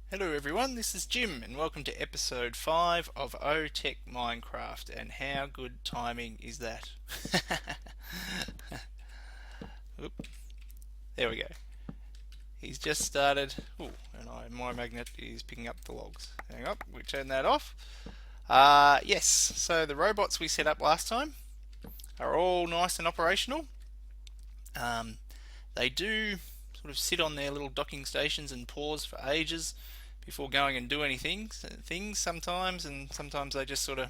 Hello everyone, this is Jim and welcome to episode 5 of oTech Minecraft, and how good timing is that? Oop, there we go. He's just started. Ooh, and my magnet is picking up the logs. Hang on, we turn that off. Yes, so the robots we set up last time are all nice and operational. Um, they do sort of sit on their little docking stations and pause for ages before going and do anything things sometimes, and sometimes they just sort of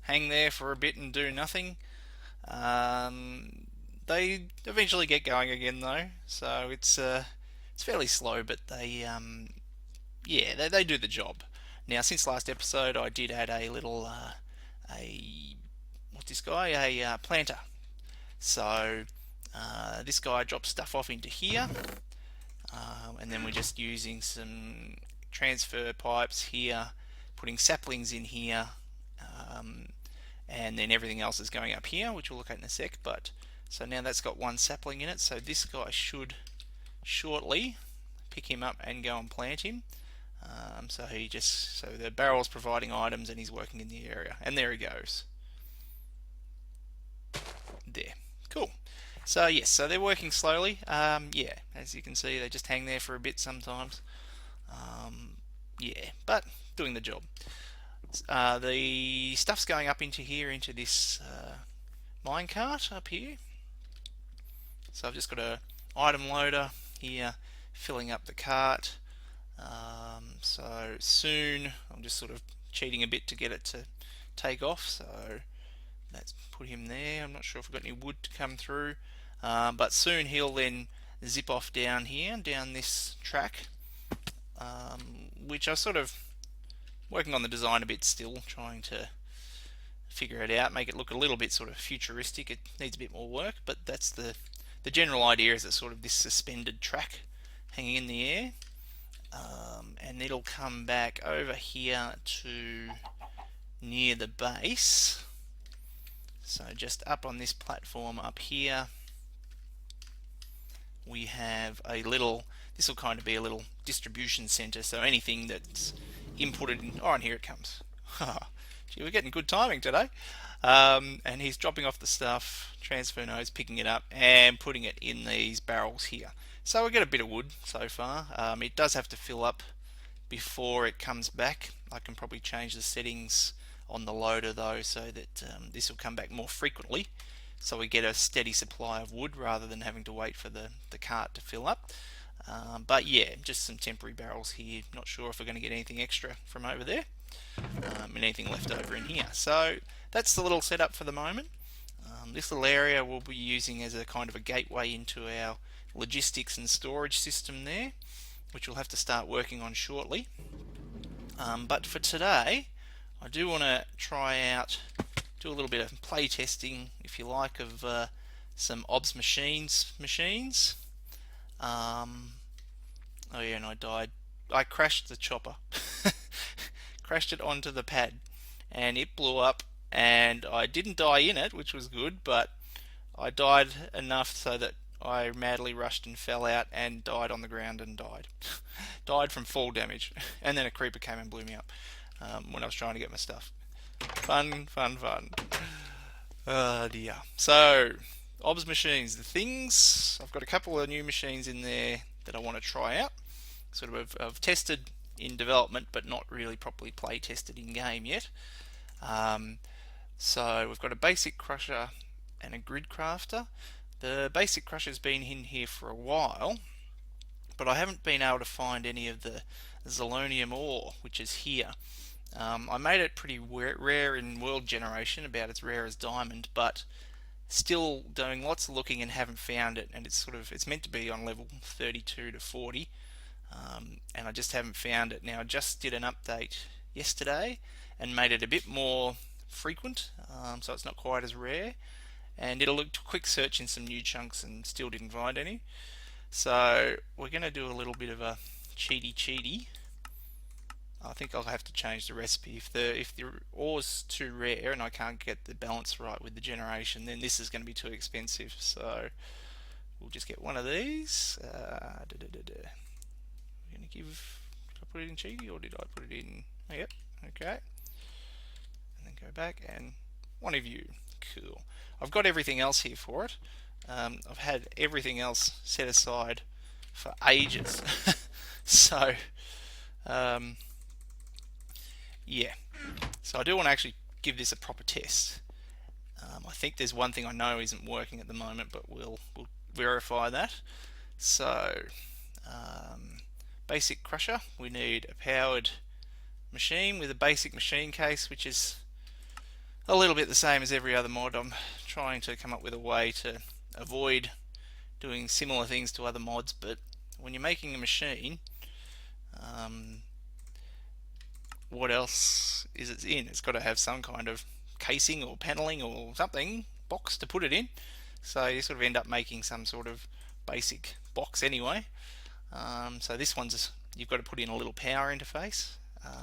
hang there for a bit and do nothing. They eventually get going again though, so it's fairly slow, but they do the job. Now, since last episode, I did add a little a what's this guy, a planter. So this guy drops stuff off into here, and then we're just using some transfer pipes here, putting saplings in here, um, and then everything else is going up here, which we'll look at in a sec. But so now that's got one sapling in it, so this guy should shortly pick him up and go and plant him. So the barrel's providing items and he's working in the area, and there he goes. There, cool. So yes, so they're working slowly. Yeah, as you can see, they just hang there for a bit sometimes. Yeah, but doing the job. The stuff's going up into here, into this minecart up here. So I've just got a item loader here filling up the cart. So soon, I'm just sort of cheating a bit to get it to take off. So let's put him there. I'm not sure if we've got any wood to come through, but soon he'll then zip off down here, down this track, which I sort of working on the design a bit still, trying to figure it out, make it look a little bit sort of futuristic. It needs a bit more work, but that's the general idea, is it's sort of this suspended track hanging in the air, and it'll come back over here to near the base. So just up on this platform up here, we have a little, this will kind of be a little distribution center, so anything that's inputted in, oh, and here it comes. Gee, we're getting good timing today. And he's dropping off the stuff, transfer nodes, picking it up and putting it in these barrels here. So we get a bit of wood so far. It does have to fill up before it comes back. I can probably change the settings on the loader though, so that this will come back more frequently, so we get a steady supply of wood rather than having to wait for the cart to fill up. But yeah, just some temporary barrels here. Not sure if we're going to get anything extra from over there, and anything left over in here. So that's the little setup for the moment. This little area we'll be using as a kind of a gateway into our logistics and storage system there, which we'll have to start working on shortly. But for today, I do want to try out, do a little bit of play testing, if you like, of some ObsMachines machines. Oh yeah, and I died. I crashed the chopper. Crashed it onto the pad, and it blew up, and I didn't die in it, which was good, but I died enough so that I madly rushed and fell out and died on the ground and died. Died from fall damage. And then a creeper came and blew me up when I was trying to get my stuff. Fun, fun, fun. Oh dear. So, ObsMachines, the things. I've got a couple of new machines in there that I want to try out. Sort of I've tested in development, but not really properly play tested in game yet. So we've got a basic crusher and a grid crafter. The basic crusher's been in here for a while, but I haven't been able to find any of the zirconium ore, which is here. I made it pretty rare in world generation, about as rare as diamond, but still doing lots of looking and haven't found it. And it's meant to be on level 32 to 40, and I just haven't found it. Now I just did an update yesterday and made it a bit more frequent, so it's not quite as rare. And it'll look quick search in some new chunks and still didn't find any. So we're going to do a little bit of a cheaty. I think I'll have to change the recipe. If the ore's too rare and I can't get the balance right with the generation, then this is going to be too expensive. So we'll just get one of these. We're going to give I put it in cheeky, or did I put it in? Oh, yep. Okay. And then go back and one of you. Cool. I've got everything else here for it. I've had everything else set aside for ages. So, yeah. So I do want to actually give this a proper test. I think there's one thing I know isn't working at the moment, but we'll verify that. So, basic crusher. We need a powered machine with a basic machine case, which is a little bit the same as every other mod. I'm trying to come up with a way to avoid doing similar things to other mods, but when you're making a machine, what else is it in? It's got to have some kind of casing or paneling or something, box to put it in. So you sort of end up making some sort of basic box anyway. So this one's, you've got to put in a little power interface.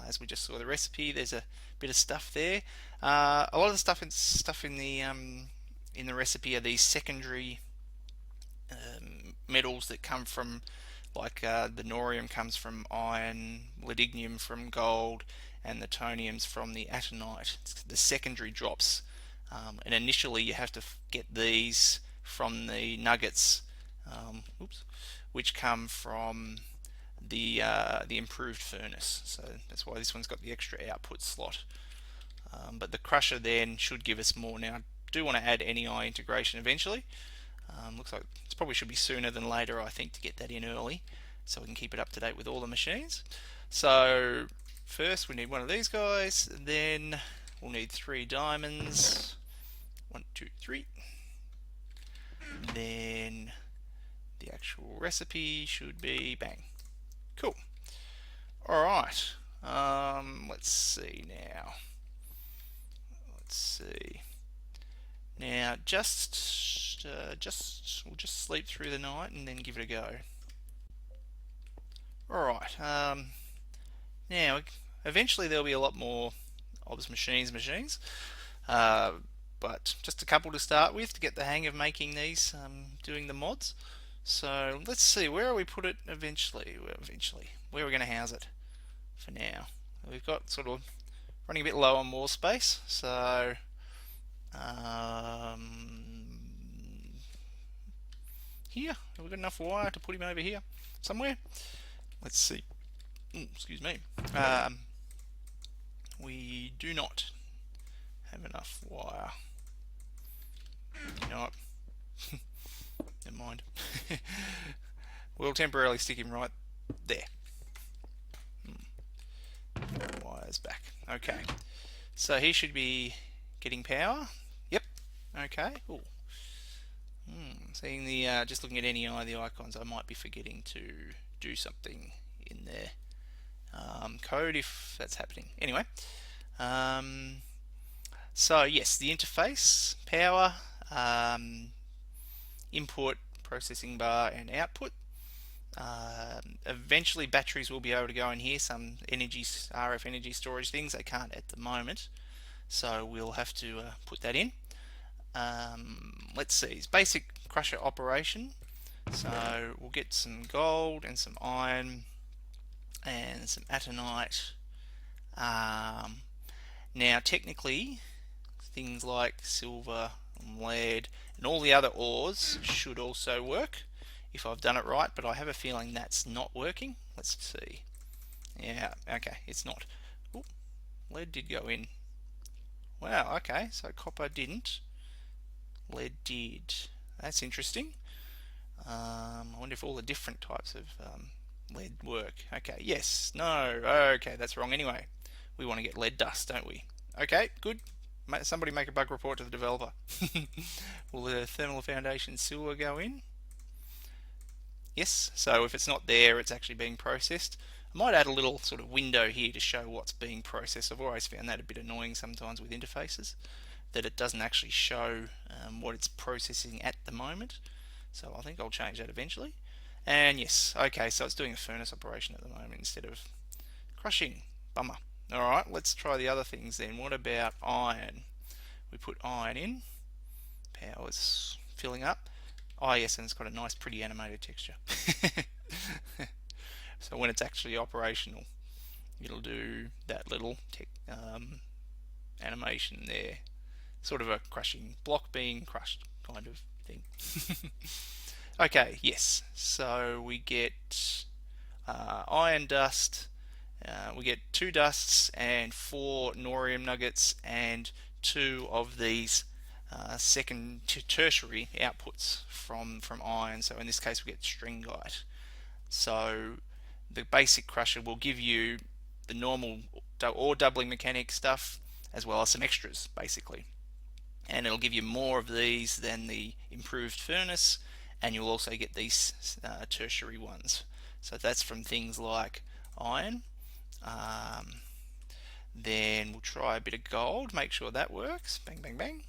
As we just saw the recipe, there's a bit of stuff there. A lot of the stuff in the recipe are these secondary metals that come from, like the norium comes from iron, leadignum from gold, and the tonium's from the atonite. It's the secondary drops, and initially you have to get these from the nuggets, which come from the improved furnace. So that's why this one's got the extra output slot. But the crusher then should give us more. Now I do want to add NEI integration eventually. Looks like it probably should be sooner than later, I think, to get that in early so we can keep it up to date with all the machines. So first we need one of these guys, and then we'll need 3 diamonds. 1, 2, 3. Then the actual recipe should be bang. Cool. Alright, let's see now. Let's see. Now we'll just sleep through the night and then give it a go. Alright, now eventually there'll be a lot more ObsMachines machines, but just a couple to start with to get the hang of making these, doing the mods. So let's see, where will we put it eventually? Where are we going to house it for now? We've got sort of running a bit low on wall space, so here, have we got enough wire to put him over here somewhere? Let's see. Excuse me. We do not have enough wire. You know what? Never mind. We'll temporarily stick him right there. Wire's back. Okay. So he should be getting power. Yep. Okay. Ooh. Seeing the just looking at NEI, the icons, I might be forgetting to do something in there. Code if that's happening. Anyway. So yes, the interface, power, input, processing bar, and output. Eventually batteries will be able to go in here, some energy, RF energy storage things. They can't at the moment, so we'll have to put that in. Let's see, it's basic crusher operation. So we'll get some gold and some iron and some atonite. Now technically things like silver and lead and all the other ores should also work if I've done it right, but I have a feeling that's not working. Let's see. Yeah, okay, it's not. Ooh, lead did go in. Wow, okay, so copper didn't. Lead did. That's interesting. I wonder if all the different types of lead work. Okay, yes, no, okay, that's wrong anyway. We want to get lead dust, don't we? Okay, good. Somebody make a bug report to the developer. Will the thermal foundation sewer go in? Yes, so if it's not there, it's actually being processed. I might add a little sort of window here to show what's being processed. I've always found that a bit annoying sometimes with interfaces, that it doesn't actually show what it's processing at the moment. So I think I'll change that eventually. And yes, okay, so it's doing a furnace operation at the moment instead of crushing. Bummer. Alright, let's try the other things then. What about iron? We put iron in. Power's filling up. Oh yes, and it's got a nice pretty animated texture. So when it's actually operational, it'll do that little animation there, sort of a crushing block being crushed kind of thing. Okay, yes, so we get iron dust, we get 2 dusts and 4 norium nuggets and 2 of these second tertiary outputs from iron. So in this case we get stringite. So the basic crusher will give you the normal or doubling mechanic stuff as well as some extras basically, and it'll give you more of these than the improved furnace, and you'll also get these tertiary ones. So that's from things like iron. Then we'll try a bit of gold, make sure that works. Bang, bang, bang.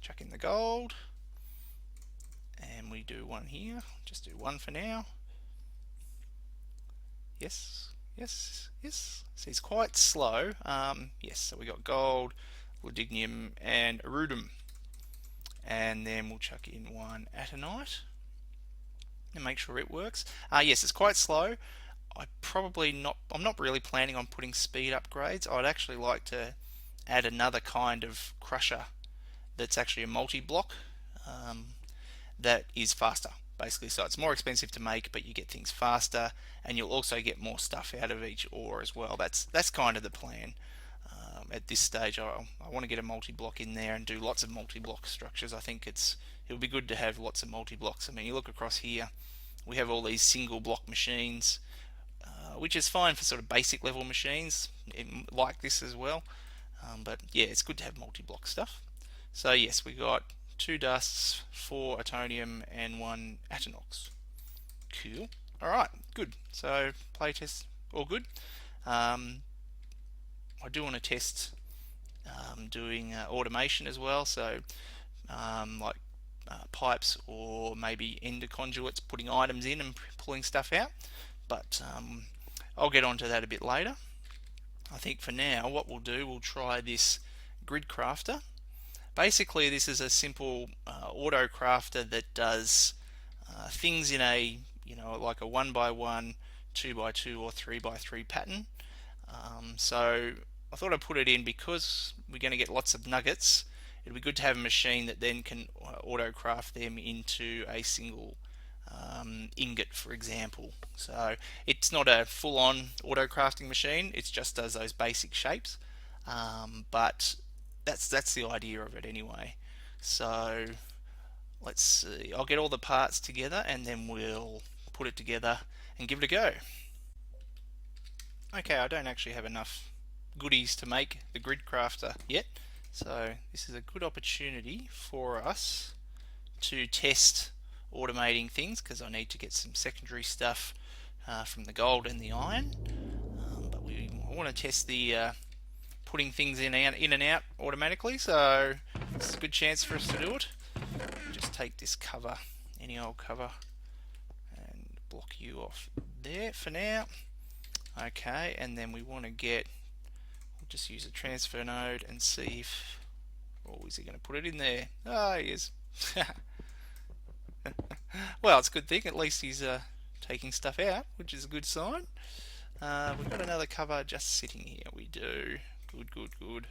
Chuck in the gold. And we do one here. Just do one for now. Yes, yes, yes. So it's quite slow. Yes, so we got gold, ludignum, and iridium. And then we'll chuck in one atonite and make sure it works. Yes, it's quite slow. I'm not really planning on putting speed upgrades. I'd actually like to add another kind of crusher that's actually a multi-block that is faster basically. So it's more expensive to make, but you get things faster, and you'll also get more stuff out of each ore as well. That's kind of the plan. At this stage, I want to get a multi-block in there and do lots of multi-block structures. I think it'll be good to have lots of multi-blocks. I mean, you look across here, we have all these single block machines, which is fine for sort of basic level machines like this as well. But yeah, it's good to have multi-block stuff. So yes, we got 2 dusts, 4 atonium, and 1 atonox. Cool. All right, good. So playtest all good. I do want to test doing automation as well. So like pipes or maybe ender conduits, putting items in and pulling stuff out. But I'll get onto that a bit later. I think for now what we'll do, we'll try this grid crafter. Basically this is a simple auto crafter that does things in a, like a 1x1, 2x2 or 3x3 pattern. So I thought I'd put it in because we're going to get lots of nuggets. It'd be good to have a machine that then can auto craft them into a single ingot, for example. So it's not a full-on auto crafting machine, it just does those basic shapes, but that's the idea of it anyway. So let's see, I'll get all the parts together and then we'll put it together and give it a go. Okay, I don't actually have enough goodies to make the grid crafter yet, so this is a good opportunity for us to test automating things, because I need to get some secondary stuff from the gold and the iron, but I want to test the putting things in and out automatically, so this is a good chance for us to do it. Just take this cover, any old cover, and block you off there for now. Okay, and then we want to we'll just use a transfer node and see if, is he going to put it in there? Oh, he is. Well, it's a good thing, at least he's taking stuff out, which is a good sign. We've got another cover just sitting here, we do. Good.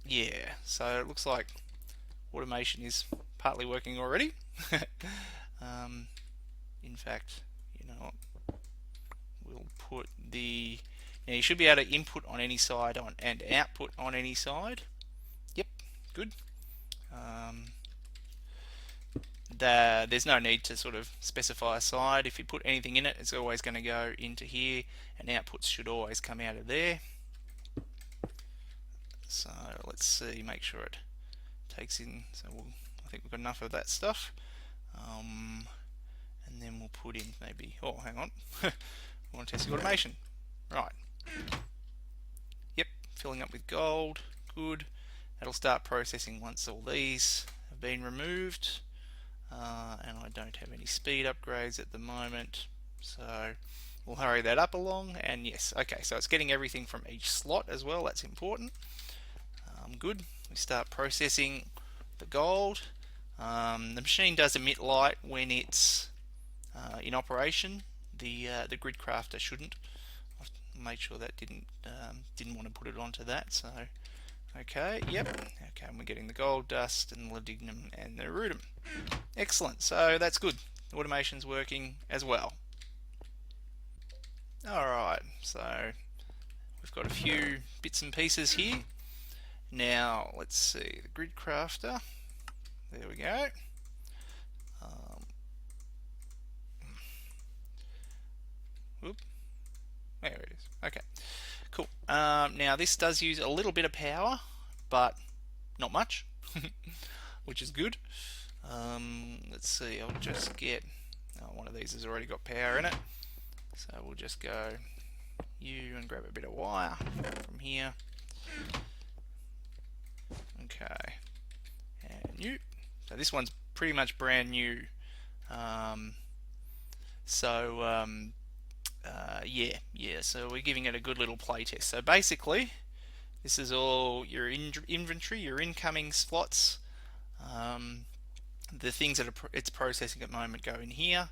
Yeah, so it looks like automation is partly working already. In fact, you know what? We'll put now you should be able to input on any side and output on any side. Yep, good. There's no need to sort of specify a side. If you put anything in it, it's always going to go into here, and outputs should always come out of there. So let's see, make sure it takes in. So I think we've got enough of that stuff. And then we'll put in maybe, hang on. I want to test the automation. Right. Yep, filling up with gold. Good. That'll start processing once all these have been removed. And I don't have any speed upgrades at the moment, so we'll hurry that up along. And yes, okay, so it's getting everything from each slot as well. That's important. Good. We start processing the gold. The machine does emit light when it's in operation. The grid crafter shouldn't. make sure that didn't want to put it onto that. So okay, yep, okay, and we're getting the gold dust and the lodignum and the rudum. Excellent. So that's good. The automation's working as well. Alright, so we've got a few bits and pieces here. Now let's see, the grid crafter. There we go. Whoop. There it is. Okay, cool. Now this does use a little bit of power, but not much, which is good. Let's see, I'll just get, one of these has already got power in it, so we'll just go you and grab a bit of wire from here. Okay, and you. So this one's pretty much brand new. Yeah, so we're giving it a good little play test. So basically, this is all your inventory, your incoming slots. The things that it's processing at the moment go in here,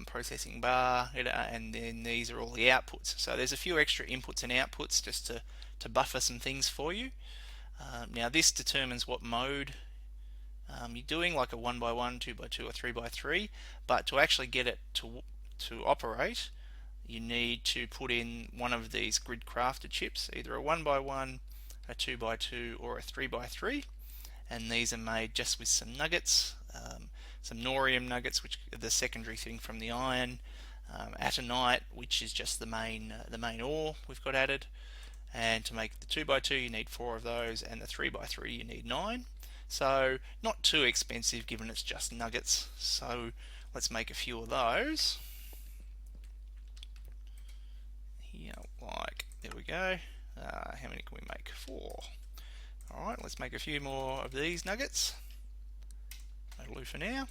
processing bar, and then these are all the outputs. So there's a few extra inputs and outputs just to buffer some things for you. Now this determines what mode you're doing, like a 1x1, 2x2, or 3x3. But to actually get it to operate, you need to put in one of these grid crafted chips, either a 1x1, a 2x2, or a 3x3. And these are made just with some nuggets, some norium nuggets, which are the secondary thing from the iron, atonite, which is just the main ore we've got added. And to make the 2x2 you need 4 of those, and the 3x3 you need 9. So not too expensive given it's just nuggets. So let's make a few of those. Here, like, there we go. How many can we make? 4. Alright, let's make a few more of these nuggets. That'll do for now.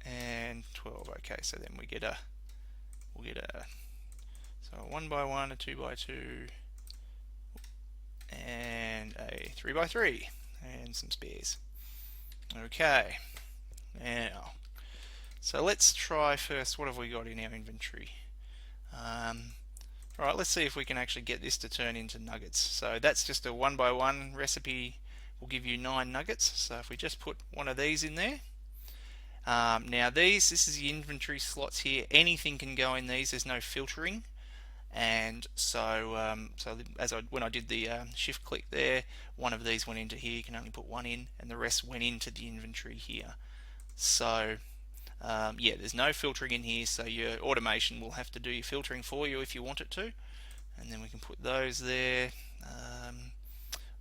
And 12. Okay, so then we'll get a so a 1x1, a 2x2, and a 3x3, and some spares. Okay, now, so let's try first, what have we got in our inventory? Alright, let's see if we can actually get this to turn into nuggets. So that's just a 1x1 recipe, will give you 9 nuggets. So if we just put one of these in there. Now this is the inventory slots here. Anything can go in these, there's no filtering. And so, when I did the shift click there, one of these went into here. You can only put one in, and the rest went into the inventory here. So yeah, there's no filtering in here, so your automation will have to do your filtering for you if you want it to. And then we can put those there.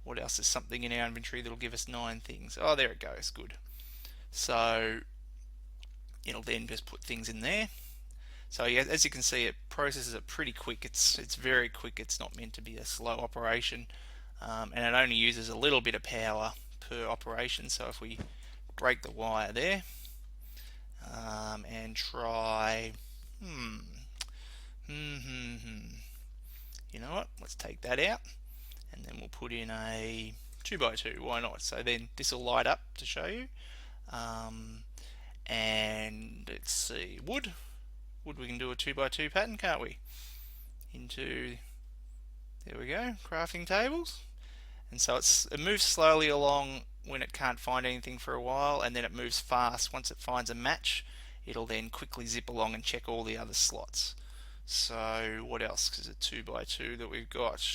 What else? Is something in our inventory that'll give us 9 things. Oh, there it goes. Good. So it'll then just put things in there. So yeah, as you can see, it processes it pretty quick. It's very quick. It's not meant to be a slow operation, and it only uses a little bit of power per operation. So if we break the wire there and try, you know what? Let's take that out, and then we'll put in a 2x2. Why not? So then this will light up to show you. And let's see, wood. We can do a 2x2 pattern, can't we? Into, there we go, crafting tables. And so it moves slowly along when it can't find anything for a while, and then it moves fast. Once it finds a match, it'll then quickly zip along and check all the other slots. So what else? Because it's a 2x2 that we've got.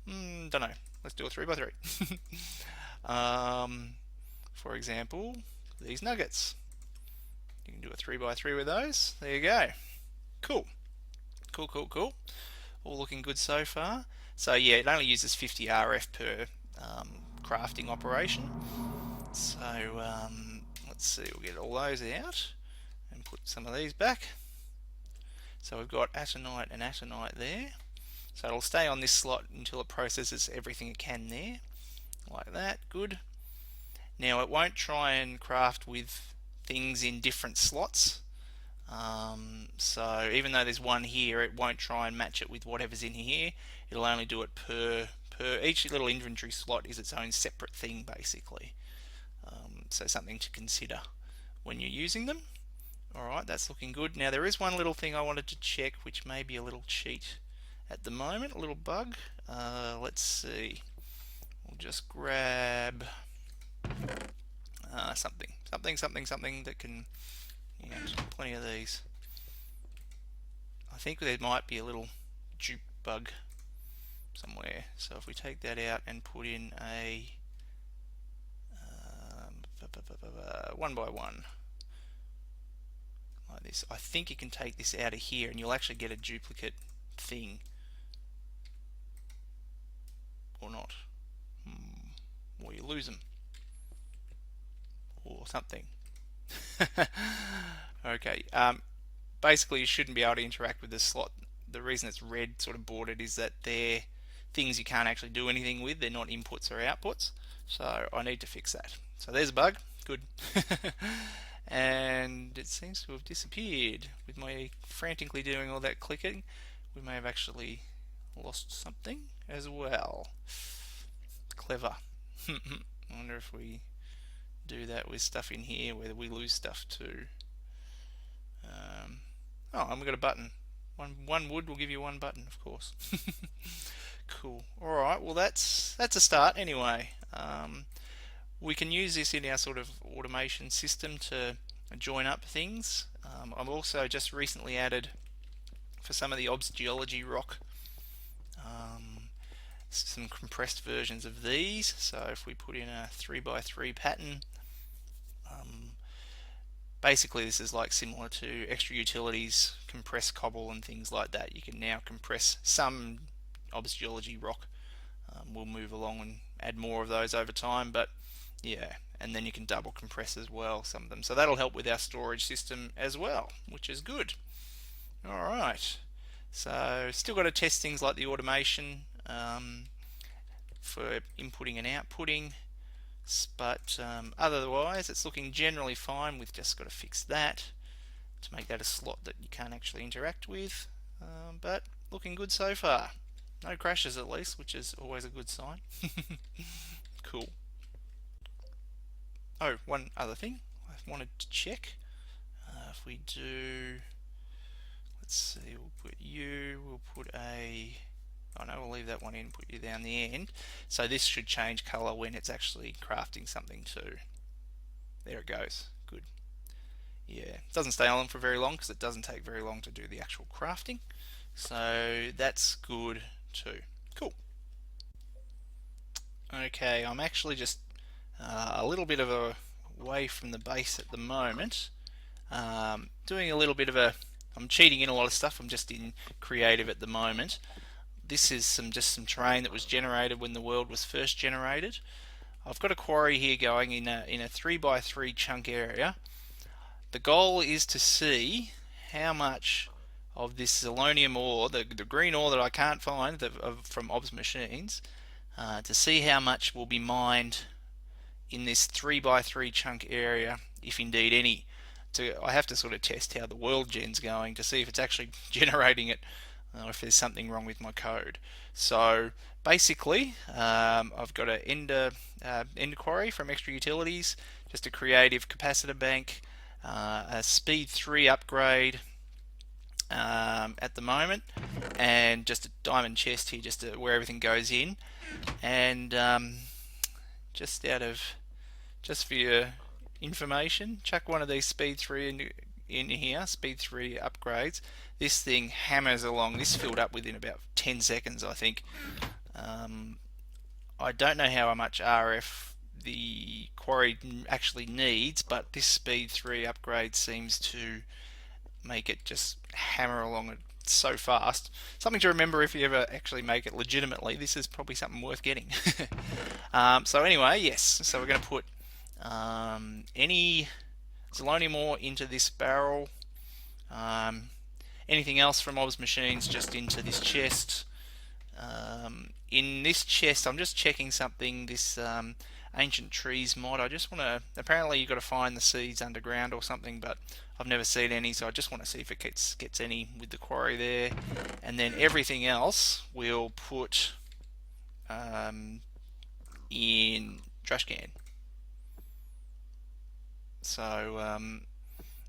Don't know. Let's do a 3x3. For example, these nuggets. You can do a 3x3 with those. There you go. Cool. All looking good so far. So yeah, it only uses 50 RF per crafting operation. So let's see, we'll get all those out and put some of these back. So we've got atonite and atonite there. So it'll stay on this slot until it processes everything it can there. Like that, good. Now it won't try and craft with things in different slots. So even though there's one here, it won't try and match it with whatever's in here. It'll only do it per each little inventory slot is its own separate thing basically. So something to consider when you're using them. Alright, that's looking good. Now there is one little thing I wanted to check, which may be a little cheat at the moment, a little bug. Let's see. We'll just grab something that can, plenty of these. I think there might be a little dupe bug somewhere. So if we take that out and put in a 1 by 1 like this, I think you can take this out of here and you'll actually get a duplicate thing, or not, or you lose them or something. Okay, basically you shouldn't be able to interact with this slot. The reason it's red sort of bordered is that they're things you can't actually do anything with. They're not inputs or outputs, so I need to fix that. So there's a bug. Good. And it seems to have disappeared. With my frantically doing all that clicking, we may have actually lost something as well. Clever. I wonder if we do that with stuff in here, whether we lose stuff too. Oh, and we've got a button. One wood will give you one button, of course. Cool. Alright, well that's a start anyway. We can use this in our sort of automation system to join up things. I've also just recently added, for some of the OBS geology rock, some compressed versions of these. So if we put in a 3x3 pattern, basically this is like similar to extra utilities, compress cobble and things like that. You can now compress some OBS geology rock. We'll move along and add more of those over time, but yeah, and then you can double compress as well, some of them. So that'll help with our storage system as well, which is good. Alright, so still got to test things like the automation for inputting and outputting, but otherwise it's looking generally fine. We've just got to fix that to make that a slot that you can't actually interact with, but looking good so far. No crashes at least, which is always a good sign. Cool. Oh, one other thing I wanted to check. If we do, let's see, we'll put you, we'll put a, oh no, we'll leave that one in, put you down the end. So this should change color when it's actually crafting something too. There it goes. Good. Yeah, it doesn't stay on for very long because it doesn't take very long to do the actual crafting. So that's good too. Cool. Okay, I'm actually just a little bit of away from the base at the moment. Doing a little bit of I'm cheating in a lot of stuff. I'm just in creative at the moment. This is just some terrain that was generated when the world was first generated. I've got a quarry here going in a 3x3 chunk area. The goal is to see how much of this zirconium ore, the green ore that I can't find from ObsMachines, to see how much will be mined in this 3x3 chunk area, if indeed any. So I have to sort of test how the world gen's going to see if it's actually generating it, or if there's something wrong with my code. So basically, I've got an end quarry from Extra Utilities, just a creative capacitor bank, a speed 3 upgrade at the moment, and just a diamond chest here just where everything goes in. And just for your information, chuck one of these speed 3 in here, speed 3 upgrades. This thing hammers along. This filled up within about 10 seconds, I think. I don't know how much RF the quarry actually needs, but this speed 3 upgrade seems to make it just hammer along so fast. Something to remember if you ever actually make it legitimately. This is probably something worth getting. So anyway, yes, so we're going to put any zirconium ore into this barrel. Anything else from ObsMachines just into this chest. In this chest, I'm just checking something, this ancient trees mod. I just want to, apparently you've got to find the seeds underground or something, but I've never seen any, so I just want to see if it gets any with the quarry there. And then everything else we'll put in trash can. So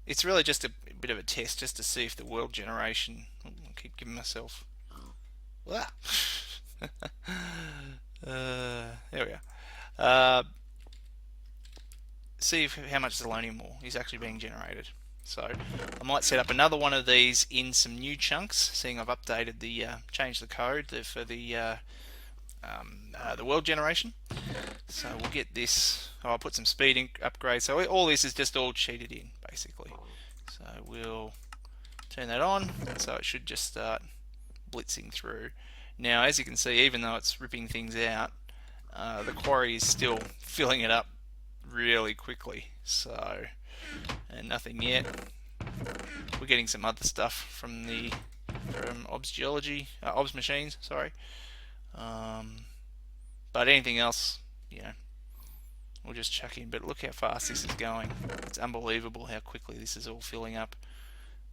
it's really just a bit of a test just to see if the world generation. I keep giving myself. Wow. There we are. See if, how much Zelonium ore is actually being generated. So I might set up another one of these in some new chunks, seeing I've updated the, changed the code for the world generation. So we'll get this. Oh, I'll put some speed upgrades. So all this is just all cheated in, basically. So we'll turn that on, so it should just start blitzing through. Now, as you can see, even though it's ripping things out, the quarry is still filling it up really quickly. So, and nothing yet. We're getting some other stuff from ObsMachines, sorry. But anything else, we'll just chuck in. But look how fast this is going. It's unbelievable how quickly this is all filling up.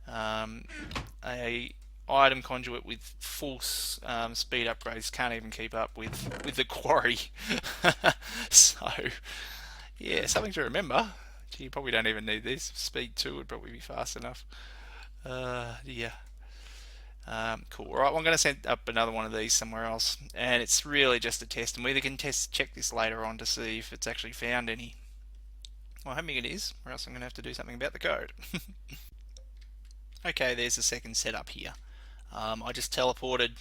A item conduit with full speed upgrades can't even keep up with the quarry. So, yeah, something to remember. Gee, you probably don't even need this. Speed 2 would probably be fast enough. Yeah. Cool. All right, well, I'm going to set up another one of these somewhere else, and it's really just a test, and we either can check this later on to see if it's actually found any. Well, I'm hoping it is, or else I'm going to have to do something about the code. Okay, there's the second setup here. I just teleported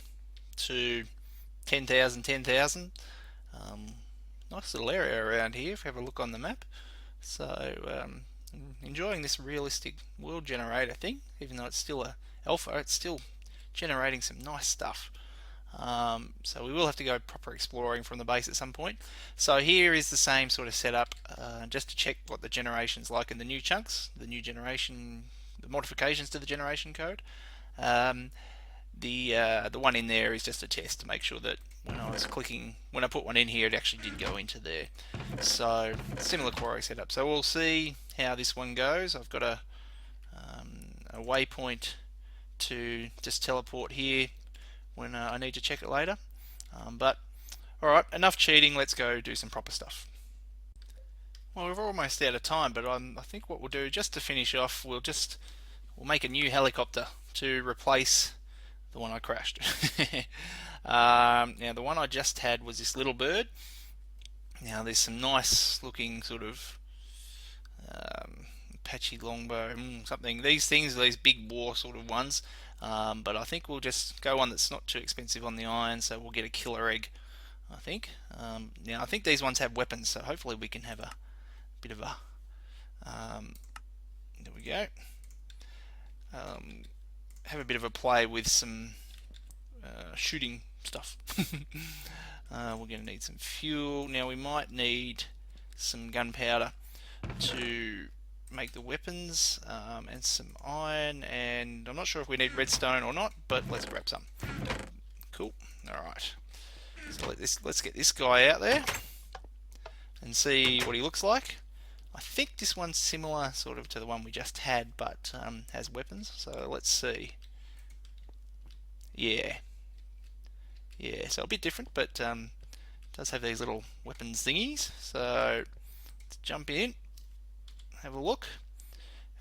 to 10,000, 10,000. Nice little area around here if you have a look on the map. So, enjoying this realistic world generator thing, even though it's still a alpha, it's still generating some nice stuff. So we will have to go proper exploring from the base at some point. So here is the same sort of setup, just to check what the generation's like in the new chunks, the new generation, the modifications to the generation code. The one in there is just a test to make sure that when I put one in here, it actually did go into there. So similar quarry setup. So we'll see how this one goes. I've got a waypoint to just teleport here when I need to check it later. But alright, enough cheating, let's go do some proper stuff. Well, we're almost out of time, but I think what we'll do, just to finish off, we'll make a new helicopter to replace the one I crashed. Now the one I just had was this little bird. Now there's some nice looking sort of Apache longbow, something. These big war sort of ones. But I think we'll just go one that's not too expensive on the iron, so we'll get a killer egg, I think. Now I think these ones have weapons, so hopefully we can have a bit of a... there we go. Have a bit of a play with some shooting stuff. We're going to need some fuel. Now we might need some gunpowder to make the weapons, and some iron, and I'm not sure if we need redstone or not, but let's grab some. Cool. Alright. So let's get this guy out there and see what he looks like. I think this one's similar sort of to the one we just had, but has weapons, so let's see. Yeah, so a bit different, but does have these little weapons thingies. So let's jump in, have a look.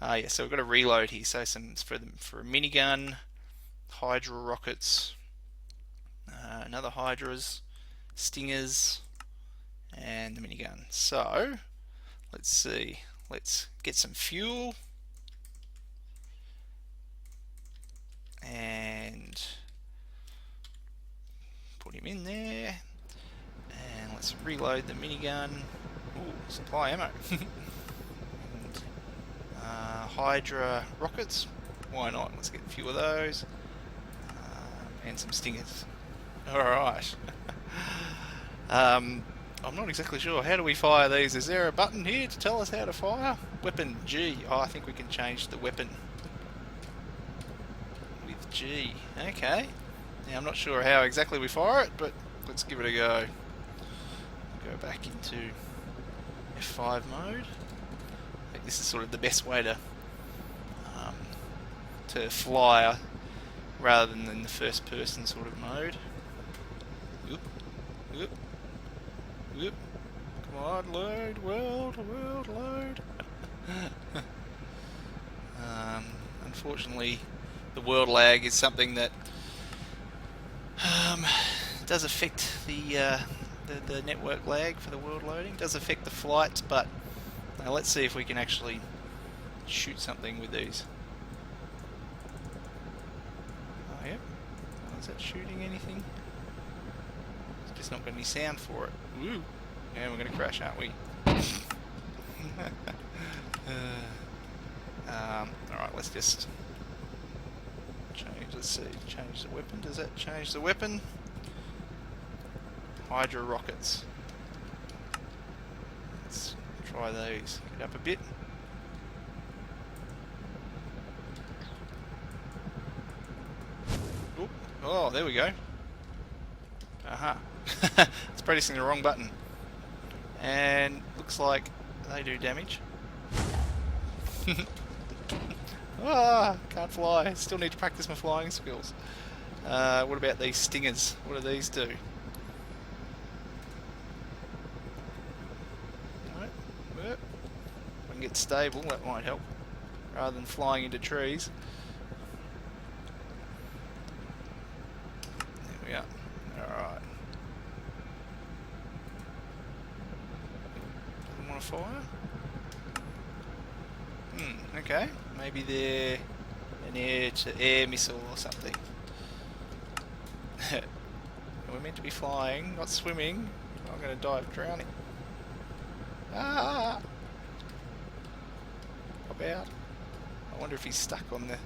Yeah, so we've got a reload here. So some for a minigun, Hydra rockets, another Hydras, stingers, and the minigun. So let's see. Let's get some fuel and put him in there, and let's reload the minigun. Ooh, supply ammo. And, Hydra rockets, why not? Let's get a few of those, and some stingers. Alright. I'm not exactly sure. How do we fire these? Is there a button here to tell us how to fire? Weapon G. Oh, I think we can change the weapon with G. Okay. Now I'm not sure how exactly we fire it, but let's give it a go. Go back into F5 mode. I think this is sort of the best way to fly rather than in the first person sort of mode. Whoop, whoop, whoop. Come on, load, load. Unfortunately, the world lag is something that does affect the network lag for the world loading. Does affect the flights, but let's see if we can actually shoot something with these. Oh, yep. Oh, is that shooting anything? It's just not got any sound for it. Woo! Yeah, we're going to crash, aren't we? Alright, let's just change, let's see, change the weapon. Does that change the weapon? Hydro rockets. Let's try those. Get up a bit. Oop. Oh, there we go. Aha. It's pressing the wrong button. And looks like they do damage. Ah, can't fly. Still need to practice my flying skills. What about these stingers? What do these do? Right. If I can get stable, that might help. Rather than flying into trees. There we are. Alright. Doesn't want to fire? Okay. Maybe they're an air-to-air missile or something. We're meant to be flying, not swimming. I'm going to die of drowning. Ah! Pop out. I wonder if he's stuck on the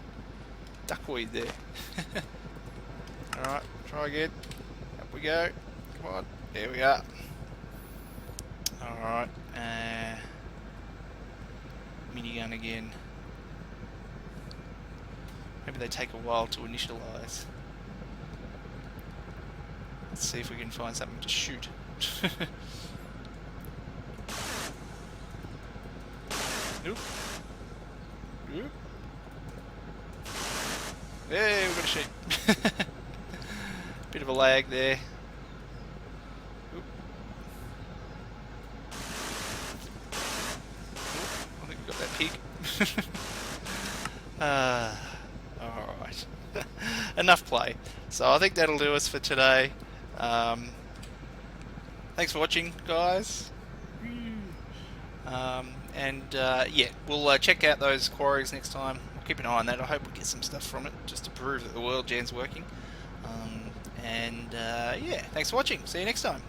duckweed there. Alright, try again. Up we go. Come on. There we are. Alright. Minigun again. Maybe they take a while to initialize. Let's see if we can find something to shoot. Nope. Nope. Hey, we've got to shoot. Bit of a lag there. Oop. I think we've got that pig. Alright. Enough play. So I think that'll do us for today. Thanks for watching, guys. Yeah, we'll check out those quarries next time. We'll keep an eye on that. I hope we get some stuff from it, just to prove that the world gen's working. Yeah, thanks for watching. See you next time.